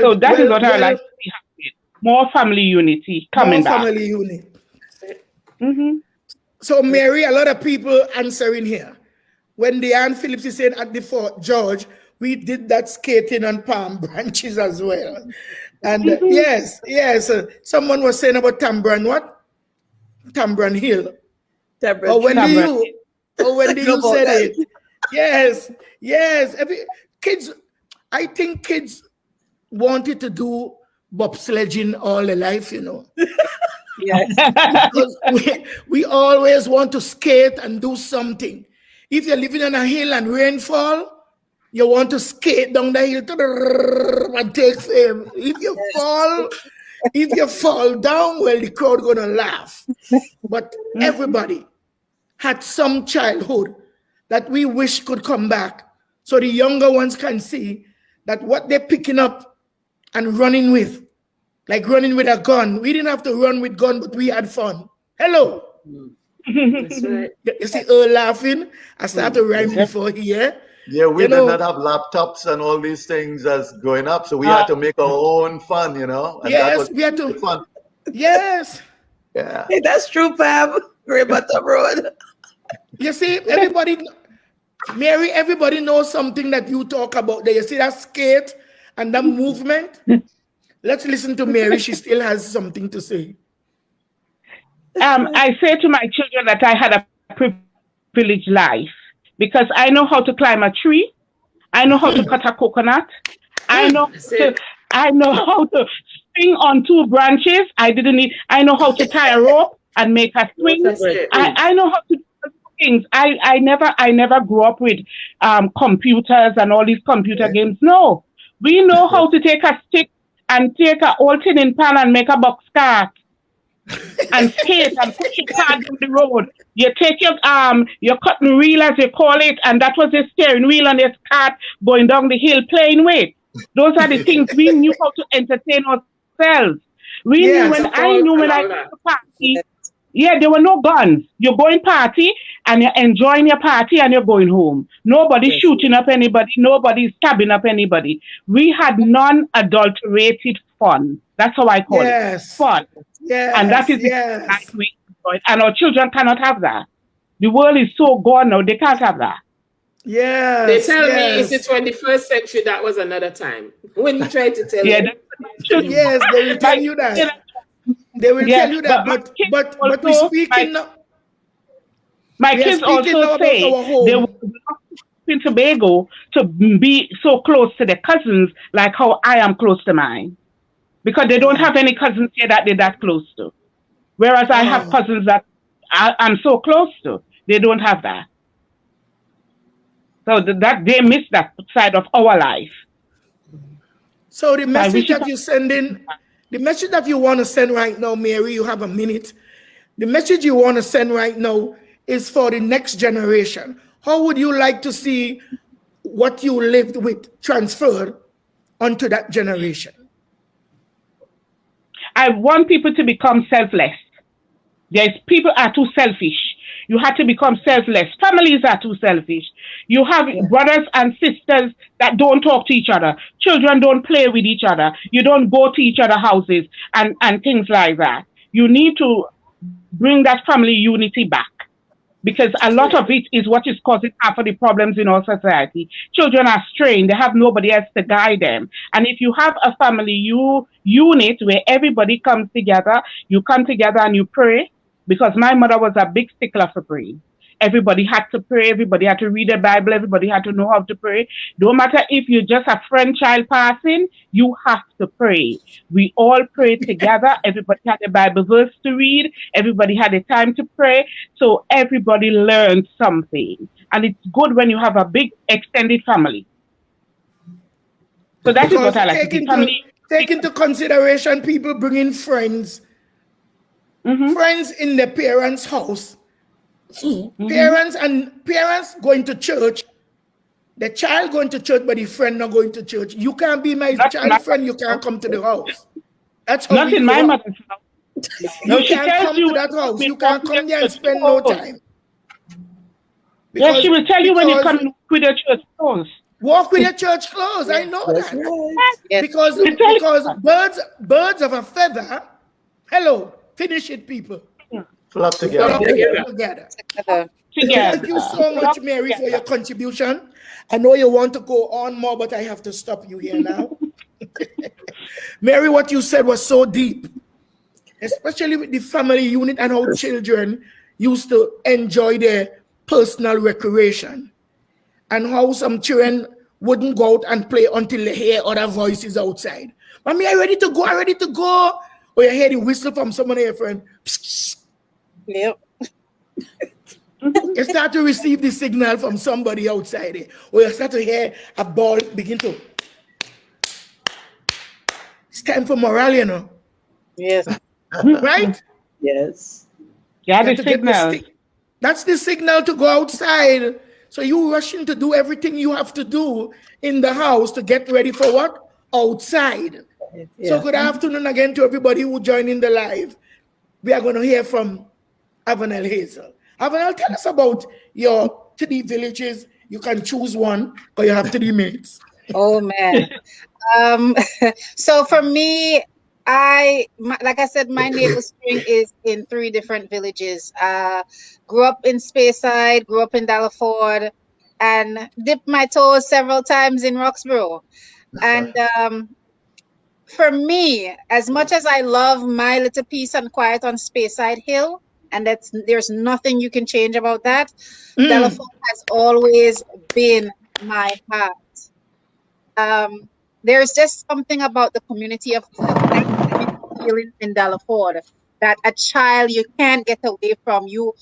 So that is what I like to see happening. More family unity coming back. More family unity. So Mary, a lot of people answering here. When Lue-Ann Phillips is saying at the Fort George, we did that skating on palm branches as well. And yes, someone was saying about Tambran, what? Tambran Hill. Wendy, you said it. Yes. Kids, I think kids wanted to do bobsledging all their life, you know. Yes. Because we always want to skate and do something. If you're living on a hill and rainfall, you want to skate down the hill and take fame. If you fall down, well, the crowd gonna laugh. But everybody had some childhood that we wish could come back, so the younger ones can see that what they're picking up and running with, like running with a gun. We didn't have to run with gun, but we had fun. Hello. That's right. You see Earl laughing? I started to rhyme before here. Yeah, we did not have laptops and all these things as growing up, so we had to make our own fun, you know. And yes, we had to. Fun. Yes. Yeah. Hey, that's true, Pam. Great Bottom Road. You see, everybody, Mary, everybody knows something that you talk about there. You see that skate and that movement? Let's listen to Mary. She still has something to say. I say to my children that I had a privileged life because I know how to climb a tree. I know how to cut a coconut. I know how to swing on 2 branches. I know how to tie a rope and make a swing. I know how to do things. I never grew up with computers and all these computer games. No, we know how to take a stick and take a old tin pan and make a box cart and skate and push your car down the road. You take your cotton reel, as you call it, and that was the steering wheel on this cart going down the hill playing with. Those are the things we knew how to entertain ourselves. We knew when I went to party. Yeah, there were no guns. You're going party and you're enjoying your party and you're going home. Nobody's shooting up anybody. Nobody's stabbing up anybody. We had non-adulterated fun. That's how I call it. Fun. Yes. And that is the right way to do it. And our children cannot have that. The world is so gone now, they can't have that. Yeah. They tell me it's the 21st century, that was another time. When you try to tell me. Yes, they will tell you that. They will tell you that, but we're speaking now. My kids also say they were in Tobago to be so close to their cousins like how I am close to mine. Because they don't have any cousins here that they're that close to. Whereas I have cousins that I'm so close to. They don't have that. So that they miss that side of our life. So the message that you send in, the message that you want to send right now, Mary, you have a minute. The message you want to send right now is for the next generation. How would you like to see what you lived with transferred onto that generation? I want people to become selfless. People are too selfish. You have to become selfless. Families are too selfish. You have brothers and sisters that don't talk to each other. Children don't play with each other. You don't go to each other's houses and things like that. You need to bring that family unity back. Because a lot of it is what is causing half of the problems in our society. Children are strained. They have nobody else to guide them. And if you have a family unit where everybody comes together, you come together and you pray. Because my mother was a big stickler for praying. Everybody had to pray. Everybody had to read the Bible. Everybody had to know how to pray. No matter if you're just a friend child passing, you have to pray. We all prayed together. Everybody had a Bible verse to read. Everybody had a time to pray. So everybody learned something. And it's good when you have a big extended family. So that is what I like. Take into consideration people bringing friends. Friends in the parents' house. Parents going to church. The child going to church, but the friend not going to church. You can't be my child friend. You can't come to the house. That's how not in my mother's house. You can't come to that house. You can't come there and spend no time. Yeah, she will tell you when you come with your church clothes. Walk with your church clothes. I know That's that. right. Yes. Because birds of a feather. Hello, finish it, people. Flock together. Flock together. together. Together. Thank you so much, Mary, for your contribution. I know you want to go on more, but I have to stop you here now. Mary, what you said was so deep, especially with the family unit and how children used to enjoy their personal recreation, and how some children wouldn't go out and play until they hear other voices outside. Mommy, are you ready to go? Are you ready to go? Or you hear the whistle from someone your friend. Yep. You start to receive the signal from somebody outside there. Or you start to hear a ball begin to. It's time for morale, you know. Yes. Right? Yes. Yeah, You the have to get the signal. that's the signal to go outside. So you rushing to do everything you have to do in the house to get ready for what? Outside. Yeah. So good afternoon again to everybody who joined in the live. We are going to hear from Avanell Hazel. Avanell, tell us about your 3 villages. You can choose one, but you have 3 minutes. Oh man. So for me, like I said, my navel string is in 3 different villages. Grew up in Speyside, grew up in Dallaford, and dipped my toes several times in Roxborough. And for me, as much as I love my little peace and quiet on Speyside Hill, and there's nothing you can change about that, Dallaford has always been my heart. There's just something about the community of feeling in Dallaford that a child you can't get away from. You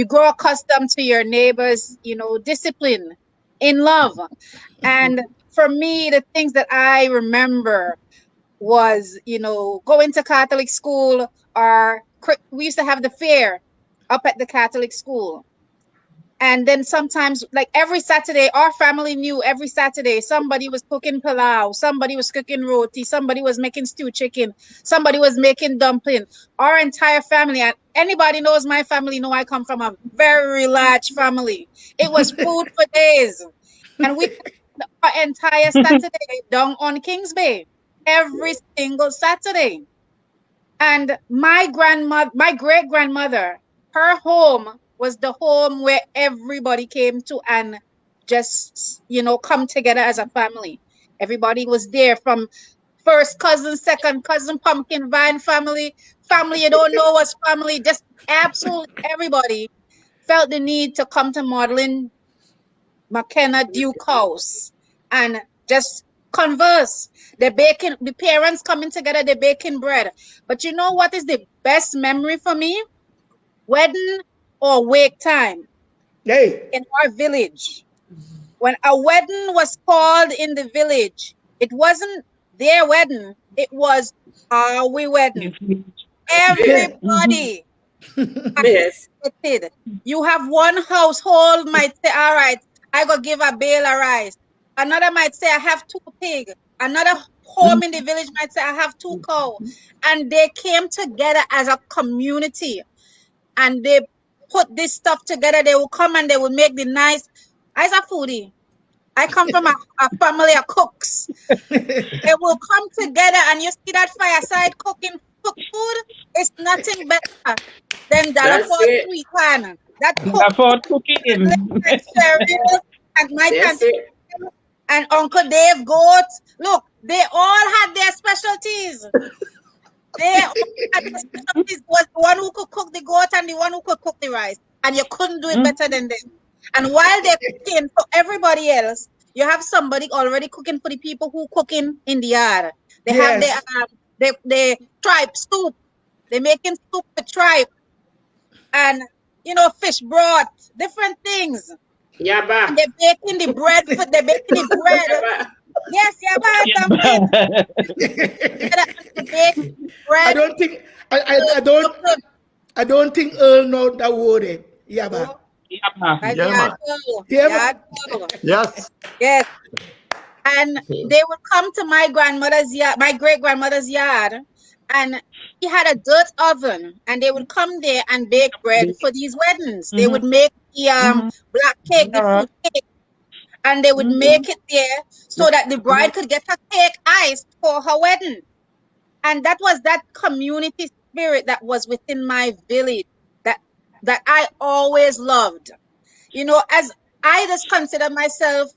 grow accustomed to your neighbors, discipline, in love. And for me, the things that I remember was, going to Catholic school, or we used to have the fair up at the Catholic school. And then sometimes, like every Saturday, our family knew every Saturday somebody was cooking palau, somebody was cooking roti, somebody was making stew chicken, somebody was making dumpling. Our entire family, and anybody knows my family, know I come from a very large family. It was food for days. And we our entire Saturday down on Kings Bay, every single Saturday. And my great-grandmother, her home was the home where everybody came to and just, come together as a family. Everybody was there, from first cousin, second cousin, pumpkin vine family you don't know what's family, just absolutely everybody felt the need to come to Madeline McKenna Duke House and just converse. The parents coming together, they're baking bread. But you know what is the best memory for me? Wedding or wake time in our village. When a wedding was called in the village, it wasn't their wedding, it was our wedding. Everybody participated. You have one household might say, all right, I go give a bale of rice. Another might say, I have 2 pigs. Another home in the village might say, I have 2 cows. And they came together as a community. And they put this stuff together. They will come and they will make the nice. I's a foodie. I come from a family of cooks. They will come together, and you see that fireside cooking food. It's nothing better than Dallaford sweet pan. That Dallaford cooking. cereal and my and Uncle Dave goat. Look, they all had their specialties. They all had their specialties. Was the one who could cook the goat and the one who could cook the rice, and you couldn't do it better than them. And while they're cooking for everybody else, you have somebody already cooking for the people who cooking in the yard. They have their tripe soup. They're making soup with tripe and fish broth, different things. Yaba. And they're baking the bread. Yes, yaba. I don't think Earl know that word. Yaba. Yes. Yes. And they would come to my grandmother's yard, my great-grandmother's yard, and he had a dirt oven, and they would come there and bake bread for these weddings. They would make the black cake, the fruit cake, and they would make it there so that the bride could get her cake iced for her wedding. And that was that community spirit that was within my village that I always loved. You know, as I just consider myself,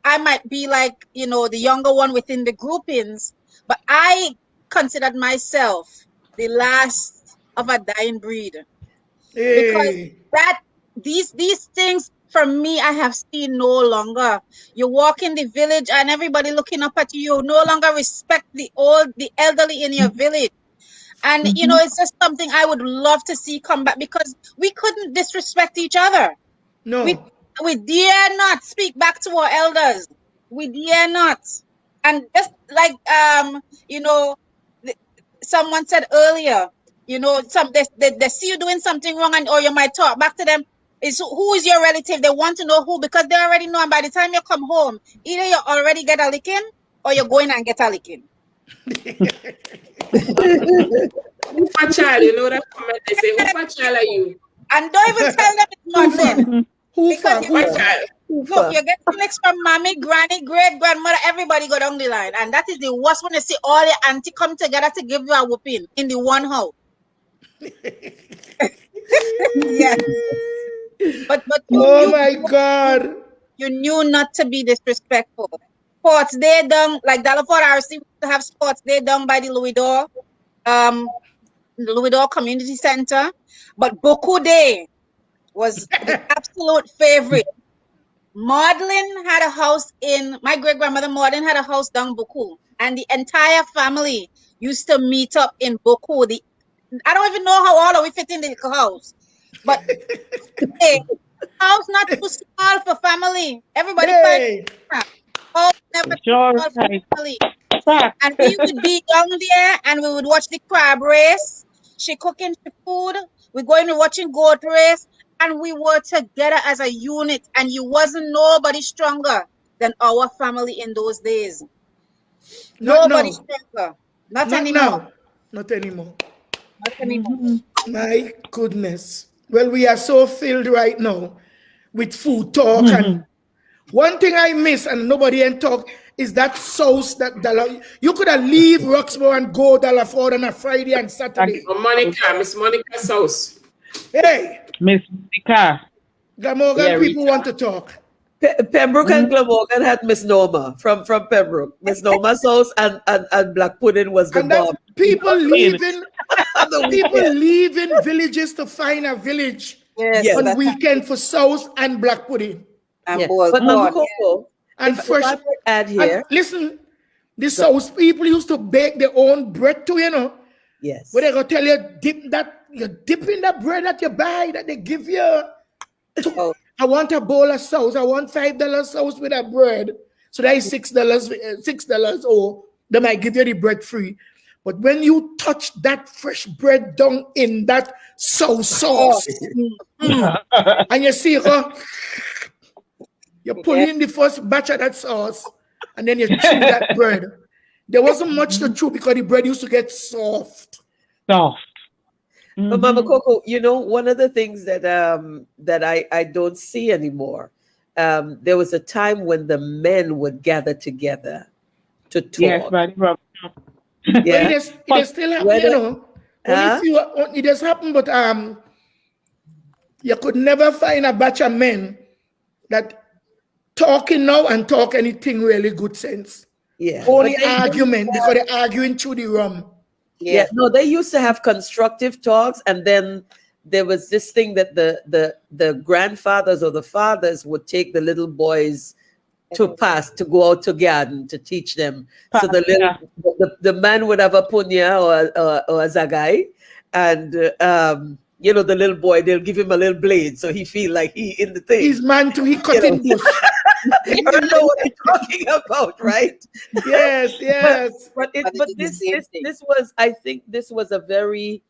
I might be like, you know, the younger one within the groupings, but I considered myself the last of a dying breed. Because these things for me, I have seen no longer. You walk in the village and everybody looking up at you, no longer respect the elderly in your village. And you know, it's just something I would love to see come back, because we couldn't disrespect each other. No. We dare not speak back to our elders. We dare not. And just like you know, someone said earlier, you know, they see you doing something wrong, or you might talk back to them. Is who is your relative? They want to know who, because they already know. And by the time you come home, either you already get a licking or you're going and get a licking. Who for child? You know that comment they say, who for child are you? And don't even tell them it's nothing. Because Who you get licks from mommy, granny, great grandmother, everybody go down the line. And that is the worst when you see all your auntie come together to give you a whooping in the one house. Yes. But oh my God. You knew not to be disrespectful. Sports day done, like Dalaford RC to have sports day done by the Louis-Dore Community Center. But Boku Day was the absolute favorite. Maudlin had a house my great-grandmother Maudlin had a house down Boku. And the entire family used to meet up in Boku. I don't even know how all of we fit in the house. But hey, house not too small for family. Everybody never small for family. And we would be down there and we would watch the crab race. She cooking food. We're going to watching goat race. And we were together as a unit. And you wasn't nobody stronger than our family in those days. Nobody stronger. Not anymore. Not anymore. Not anymore. My goodness. Well, we are so filled right now with food talk. And one thing I miss, and nobody ain't talk, is that sauce that you could have leave Roxborough and go Dalaford on a Friday and Saturday. Miss Monica sauce. Hey. Miss Monica. Glamorgan people want to talk. Pembroke and Glamorgan had Miss Norma from Pembroke. Miss Norma's sauce and black pudding was the bomb. People leaving villages to find a village on weekend for sauce and black pudding. And but Mama Coco, and fresh. I add here. And listen, the sauce people used to bake their own bread too, you know. Yes. Where they gonna tell you you're dipping that bread that you buy that they give you. I want a bowl of sauce. I want $5 sauce with that bread. So that is $6. Or they might give you the bread free. But when you touch that fresh bread down in that sauce, and you see you pull in the first batch of that sauce, and then you chew that bread. There wasn't much to chew because the bread used to get soft. But Mama Coco, you know, one of the things that I don't see anymore, there was a time when the men would gather together to talk. Yes, right. Yeah. It still happen, you know. It does happen, but you could never find a batch of men that talking now and talk anything really good sense. Yeah. Only argument because they're arguing through the rum. Yeah, no, they used to have constructive talks, and then there was this thing that the grandfathers or the fathers would take the little boys to go out to garden to teach them. So the man would have a punya or a zagai, and you know, the little boy, they'll give him a little blade so he feel like he in the thing. He's man to he cutting bush. You don't know what you're talking about, right? Yes. But this was, I think this was a very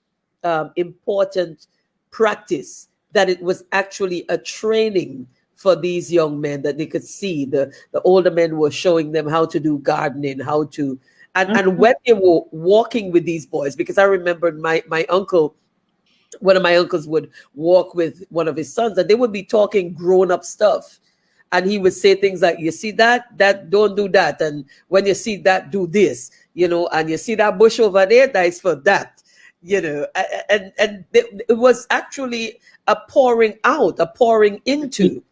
important practice, that it was actually a training for these young men, that they could see the older men were showing them how to do gardening, how to, and when they were walking with these boys, because I remember my uncle, one of my uncles would walk with one of his sons, and they would be talking grown-up stuff. And he would say things like, you see that don't do that. And when you see that, do this, you know, and you see that bush over there, that is for that, you know. And it was actually a pouring out, a pouring into.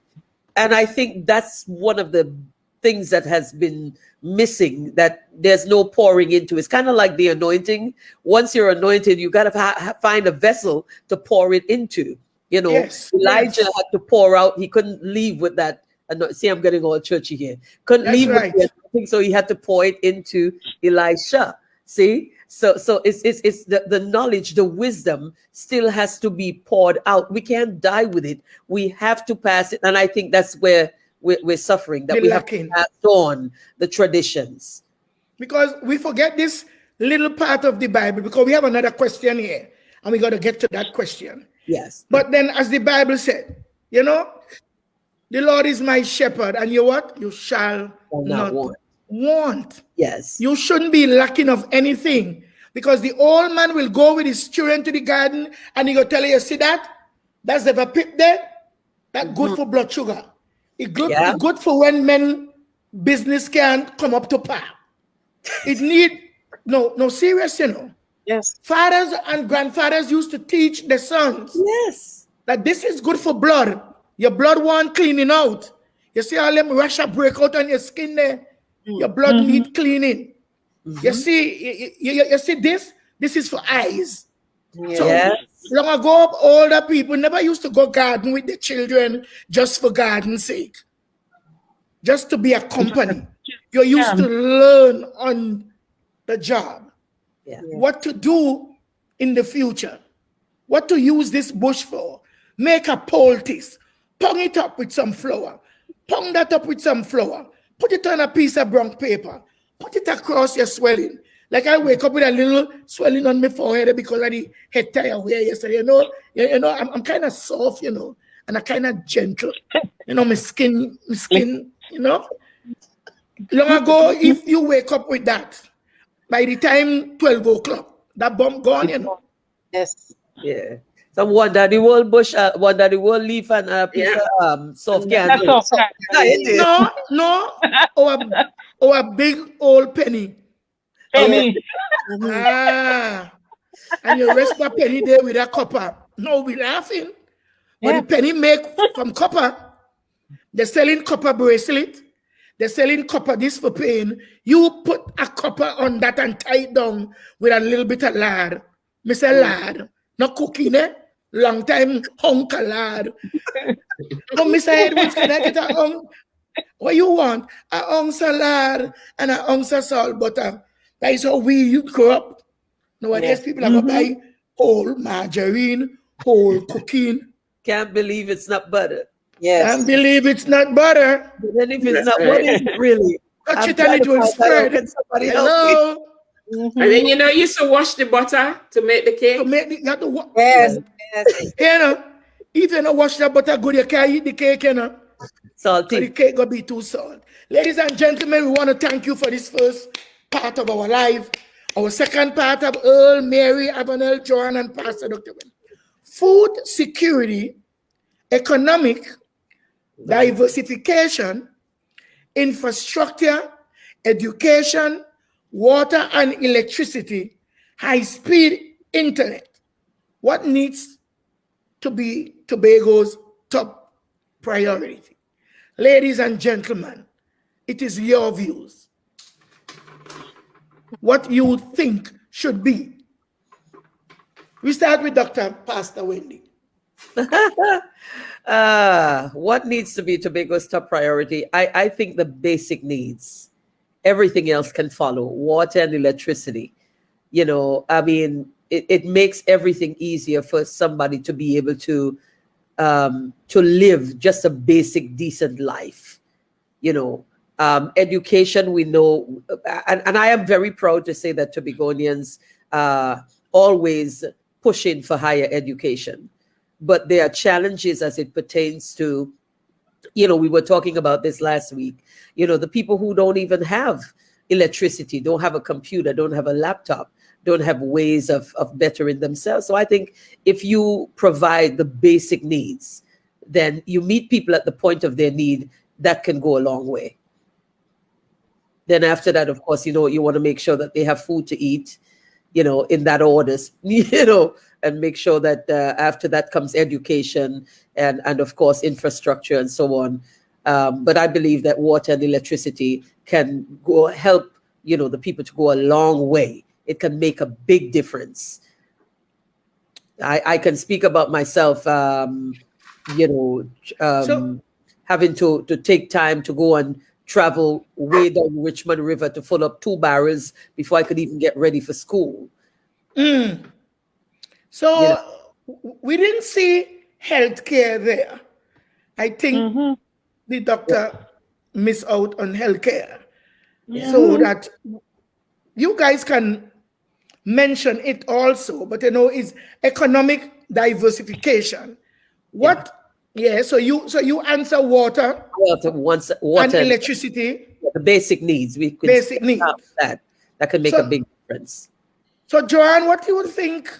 And I think that's one of the things that has been missing, that there's no pouring into. It's kind of like the anointing. Once you're anointed, you got to find a vessel to pour it into. You know, Yes, Elijah had to pour out. He couldn't leave with that. See, I'm getting all churchy here. Couldn't That's leave right. with it, so he had to pour it into Elisha. See, so it's the knowledge, the wisdom still has to be poured out. We can't die with it. We have to pass it, and I think that's where we're suffering. That we have to pass on the traditions, because we forget this little part of the Bible. Because we have another question here, and we got to get to that question. Yes. But then, as the Bible said, you know, the Lord is my shepherd, and you what? You shall not want. Yes. You shouldn't be lacking of anything, because the old man will go with his children to the garden, and he go tell you, see that? That's the pit there. That's good for blood sugar. It's good for when men business can't come up to par. It need no serious, you know. Yes. Fathers and grandfathers used to teach their sons. Yes. That this is good for blood. Your blood want cleaning out. You see all them rashes break out on your skin there. Your blood need cleaning. You see, you see this is for eyes. Yes. So long ago, older people never used to go garden with their children just for garden's sake. Just to be a company. You used to learn on the job. Yeah. What to do in the future. What to use this bush for. Make a poultice. Pong it up with some flour. Pong that up with some flour. Put it on a piece of brown paper. Put it across your swelling. Like I wake up with a little swelling on my forehead because of the head tie I wear yesterday. You know, I'm kind of soft, you know, and I'm kind of gentle. You know, my skin, you know. Long ago, if you wake up with that, by the time 12 o'clock, that bump gone, you know. Yes. Yeah. Some wonder the whole bush, wonder the whole leaf and a piece of soft candy. No, or a big old penny. Penny. And you rest the penny there with a copper. No, we laughing. But the penny make from copper. They're selling copper bracelet. They're selling copper this for pain. You put a copper on that and tie it down with a little bit of lard. Mr. Lard. Not cooking, eh? Long time hunk of lard. No, Mr. Edwards, can I get a hunk? What you want? A ounce of lard and an ounce of salt butter. That is how we grow up. Nowadays, people are going to buy whole margarine, whole cooking. Can't believe it's not butter. Yes. Can't believe it's not butter. But then if it's not, what is it really? Touch it and it will spread. Hello. And then you used to wash the butter to make the cake. You have to Yes. You know, if you don't wash that butter good, you can't eat the cake, you know. Salty. So the cake gonna be too salt. Ladies and gentlemen, we want to thank you for this first part of our life. Our second part of Earl, Mary, Avanell, Joanne, and Pastor Dr. Wen. Food security, economic diversification, infrastructure, education, water and electricity, high-speed internet. What needs to be Tobago's top priority? Ladies and gentlemen, it is your views. What you think should be. We start with Dr. Pastor Wendy. What needs to be Tobago's top priority? I think the basic needs. Everything else can follow. Water and electricity. You know, I mean, it makes everything easier for somebody to be able to live just a basic, decent life. You know, education, we know, and I am very proud to say that Tobagonians always pushing for higher education. But there are challenges as it pertains to, you know, we were talking about this last week, you know, the people who don't even have electricity, don't have a computer, don't have a laptop, don't have ways of bettering themselves. So I think if you provide the basic needs, then you meet people at the point of their need, that can go a long way. Then after that, of course, you want to make sure that they have food to eat, in that order, and make sure that after that comes education and of course, infrastructure and so on. But I believe that water and electricity can help, the people to go a long way. It can make a big difference. I can speak about myself, having to take time to go and travel way down Richmond River to fill up 2 barrels before I could even get ready for school. So we didn't see healthcare there. I think the doctor missed out on healthcare. So that you guys can mention it also, but is economic diversification. What? Yeah. So you answer water and electricity. The basic needs. We could basic needs that can make a big difference. So Joanne, what do you think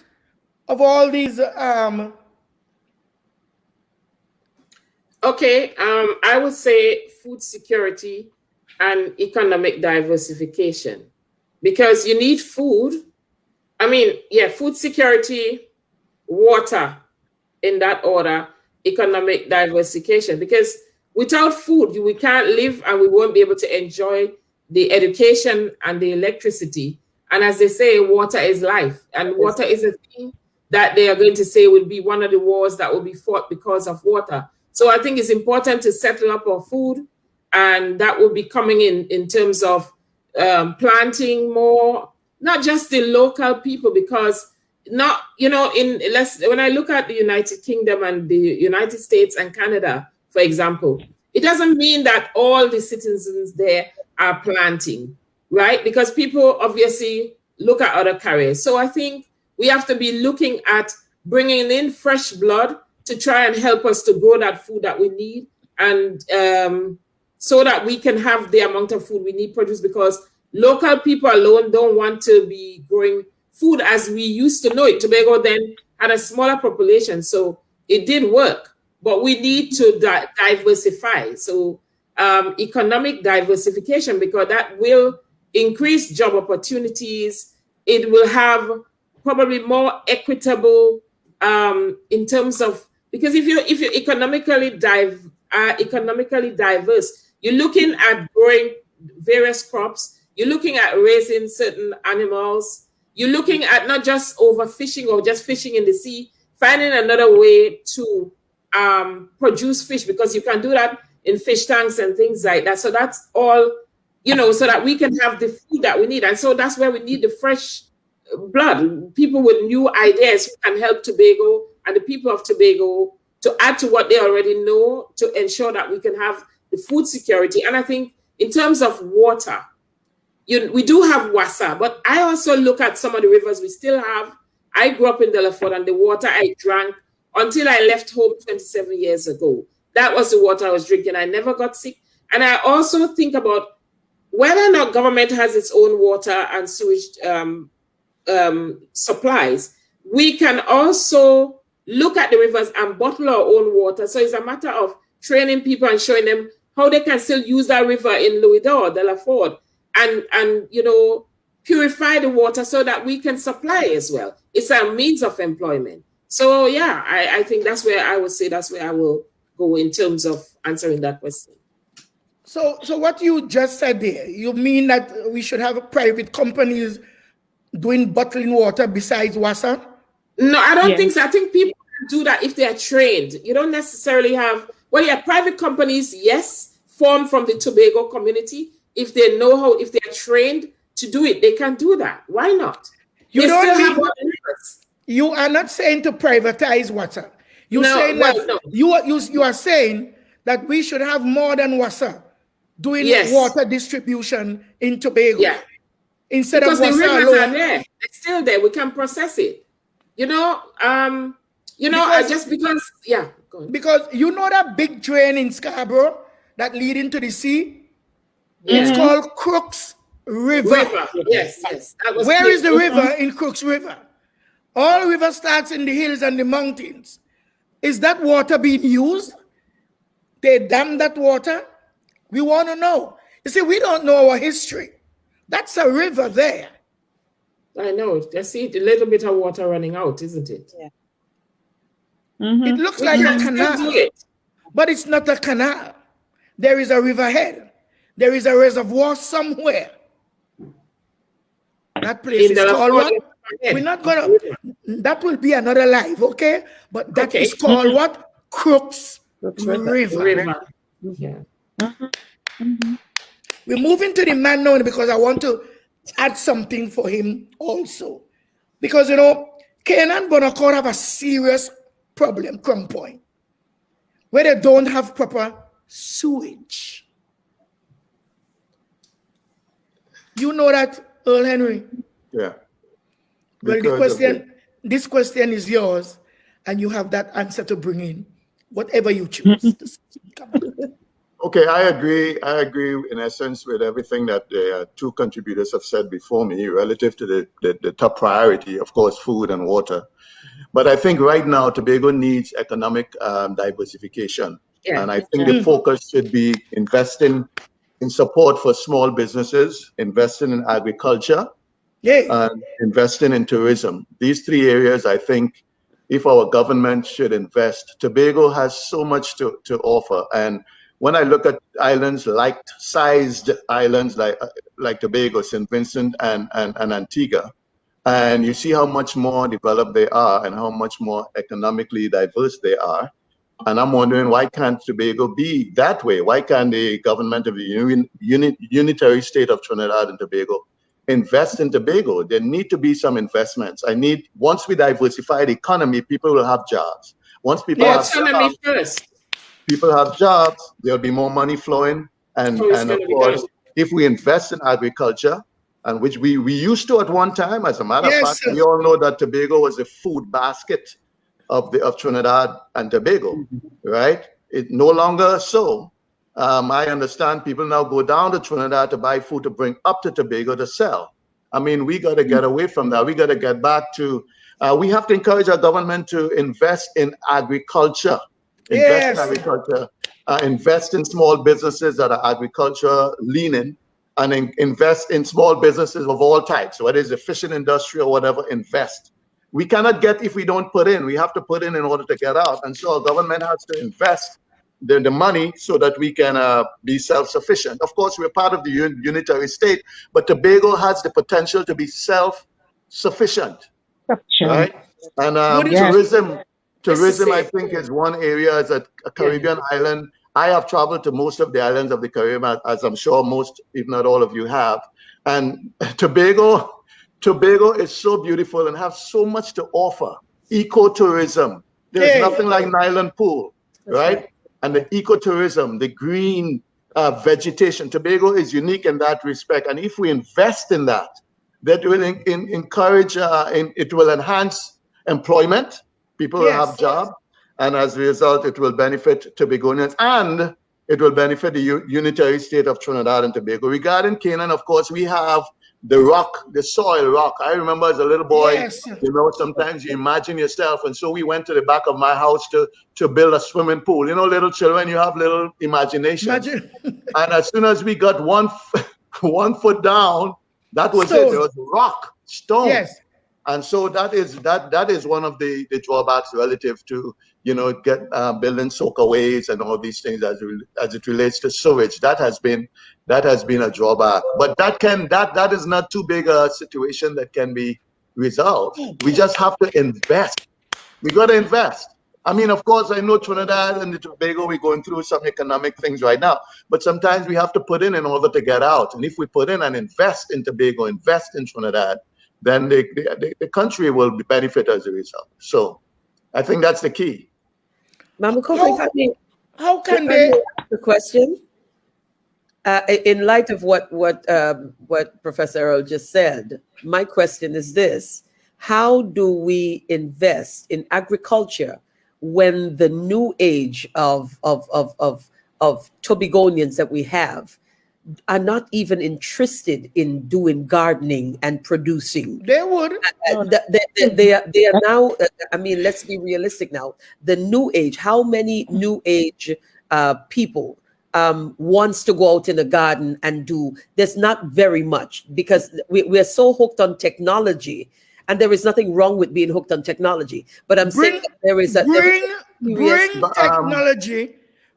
of all these? Okay. I would say food security and economic diversification, because you need food. I mean, food security, water, in that order, economic diversification, because without food, we can't live and we won't be able to enjoy the education and the electricity. And as they say, water is life. And water is a thing that they are going to say will be one of the wars that will be fought because of water. So I think it's important to settle up our food, and that will be coming in terms of planting more, not just the local people, because when I look at the United Kingdom and the United States and Canada, for example, it doesn't mean that all the citizens there are planting, right? Because people obviously look at other careers. So I think we have to be looking at bringing in fresh blood to try and help us to grow that food that we need, and so that we can have the amount of food we need produced, because local people alone don't want to be growing food as we used to know it. Tobago then had a smaller population, so it did work, but we need to diversify. So economic diversification, because that will increase job opportunities. It will have probably more equitable in terms of, because if you're economically diverse, you're looking at growing various crops. You're looking at raising certain animals. You're looking at not just overfishing or just fishing in the sea, finding another way to produce fish, because you can do that in fish tanks and things like that. So that's all, so that we can have the food that we need. And so that's where we need the fresh blood, people with new ideas who can help Tobago and the people of Tobago to add to what they already know to ensure that we can have the food security. And I think in terms of water, we do have Wassa, but I also look at some of the rivers we still have. I grew up in Delaford, and the water I drank until I left home 27 years ago. That was the water I was drinking. I never got sick. And I also think about whether or not government has its own water and sewage supplies. We can also look at the rivers and bottle our own water. So it's a matter of training people and showing them how they can still use that river in Louisdor, Delaford, and purify the water so that we can supply as well. It's a means of employment. So yeah, I think that's where I would say that's where I will go in terms of answering that question. So what you just said there, you mean that we should have private companies doing bottling water besides Wassa? No, I don't think so. I think people can do that if they are trained. You don't necessarily have, private companies, yes, formed from the Tobago community. If they know how, if they're trained to do it, they can do that. Why not? You are not saying to privatize water. You are saying that we should have more than Wassa doing water distribution in Tobago. Yeah. Instead because of Wassa the rivers alone. are there. They're still there. We can process it. Because you know that big drain in Scarborough that lead into the sea? It's called Crooks River. Yes. Where is the river in Crooks River? All river starts in the hills and the mountains. Is that water being used? They dam that water We want to know. You see, we don't know our history. That's a river there. I know. I see a little bit of water running out, isn't it? Yeah. It looks like a canal, but it's not a canal. There is a riverhead. There is a reservoir somewhere. That place is called what? We're not gonna. That will be another live, okay? But that is called what? Crooks River. Yeah. We're moving to the man now because I want to add something for him also. Because, you know, Canaan Bonaccord have a serious problem, Crown Point, where they don't have proper sewage. You know that, Earl Henry? Yeah. Well, this question is yours, and you have that answer to bring in, whatever you choose. Okay, I agree. I agree in essence with everything that the two contributors have said before me relative to the top priority, of course, food and water. But I think right now Tobago needs economic diversification. Yeah. And I think the focus should be investing in support for small businesses, investing in agriculture, and investing in tourism. These three areas, I think, if our government should invest, Tobago has so much to offer. And when I look at islands, like-sized islands like Tobago, St. Vincent, and Antigua, and you see how much more developed they are and how much more economically diverse they are. And I'm wondering, why can't Tobago be that way? Why can't the government of the unitary state of Trinidad and Tobago invest in Tobago? There need to be some investments. Once we diversify the economy, people will have jobs. Once people have jobs, first. People have jobs, there'll be more money flowing. And of course, if we invest in agriculture, and which we used to at one time, as a matter of fact, we all know that Tobago was the food basket of Trinidad and Tobago, right? It no longer so. I understand people now go down to Trinidad to buy food to bring up to Tobago to sell. I mean, we got to get away from that. We got to get back to, we have to encourage our government to invest in agriculture. Invest in agriculture, invest in small businesses that are agriculture leaning, and invest in small businesses of all types, whether it's the fishing industry or whatever, invest. We cannot get if we don't put in. We have to put in order to get out. And so our government has to invest the money so that we can be self-sufficient. Of course, we're part of the unitary state, but Tobago has the potential to be self-sufficient, right? And tourism, I think, is one area, as a Caribbean island. I have traveled to most of the islands of the Caribbean, as I'm sure most, if not all of you have. And Tobago is so beautiful and has so much to offer. Ecotourism. There's nothing like Nyland Pool, right? And the ecotourism, the green vegetation. Tobago is unique in that respect. And if we invest in that, that will encourage, it will enhance employment. People will have jobs, and as a result, it will benefit Tobagonians, and it will benefit the unitary state of Trinidad and Tobago. Regarding Canaan, of course, we have the rock, the soil rock. I remember as a little boy, you know, sometimes you imagine yourself, and so we went to the back of my house to build a swimming pool. You know, little children, you have little imagination. And as soon as we got one foot down, that was it. There was rock, stone. And so that is one of the drawbacks relative to, you know, building soakaways and all these things as it relates to sewage. That has been a drawback. But that is not too big a situation that can be resolved. We just have to invest. We got to invest. I mean, of course, I know Trinidad and Tobago, we're going through some economic things right now, but sometimes we have to put in order to get out. And if we put in and invest in Tobago, invest in Trinidad, then the country will benefit as a result. So I think that's the key. Mama Coco, how can they ask the question? In light of what Professor Earl just said, my question is this: how do we invest in agriculture when the new age of Tobagonians that we have are not even interested in doing gardening and producing? They would. They are now, I mean, let's be realistic now. The new age, how many new age people wants to go out in the garden and do. There's not very much because we're so hooked on technology, and there is nothing wrong with being hooked on technology. But I'm saying that there is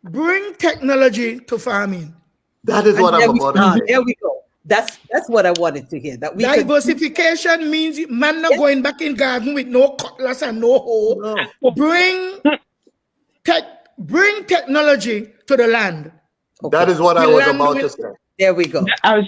bring technology to farming. That is what I'm about to say. There we go. That's what I wanted to hear. That we diversification means man not going back in garden with no cutlass and no hoe. No. Bring technology to the land. Okay. That is what I was about to say. There we go.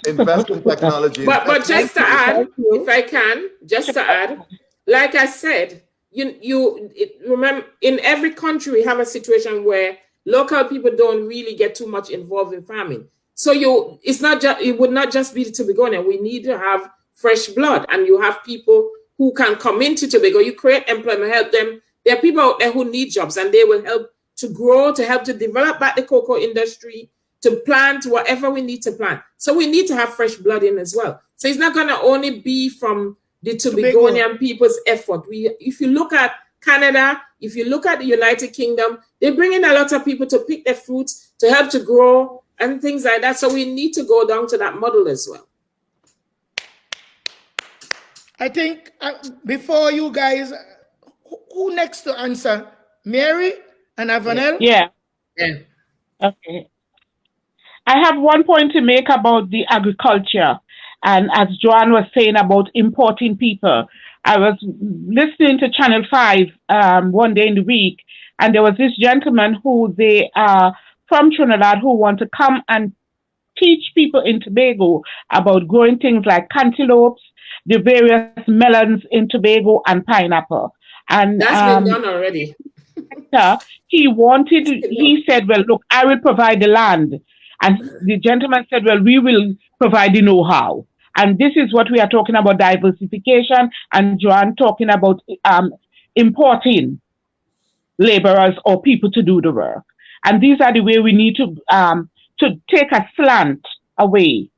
Invest in technology. But just to add, if I can, just to add, like I said, remember, in every country we have a situation where local people don't really get too much involved in farming. So it would not just be the Tobagonian. We need to have fresh blood, and you have people who can come into Tobago. You create employment, help them. There are people out there who need jobs, and they will help to grow, to help to develop back the cocoa industry, to plant whatever we need to plant. So we need to have fresh blood in as well. So it's not going to only be from the Tobagonian people's effort. If you look at Canada, if you look at the United Kingdom, they bring in a lot of people to pick their fruits, to help to grow and things like that. So we need to go down to that model as well. I think before you guys, who next to answer? Mary and Avanell? Yeah. Okay. I have one point to make about the agriculture. And as Joanne was saying about importing people, I was listening to Channel 5 one day in the week, and there was this gentleman who they are from Trinidad who want to come and teach people in Tobago about growing things like cantaloupes, the various melons in Tobago, and pineapple. And that's been done already. He said, well, look, I will provide the land. And the gentleman said, well, we will provide the know-how. And this is what we are talking about, diversification, and Joanne talking about importing laborers or people to do the work. And these are the way we need to take a slant away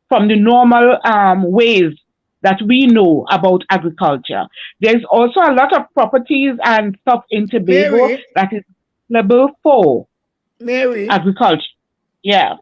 from the normal ways that we know about agriculture. There's also a lot of properties and stuff in Tobago that is available for agriculture. Yeah.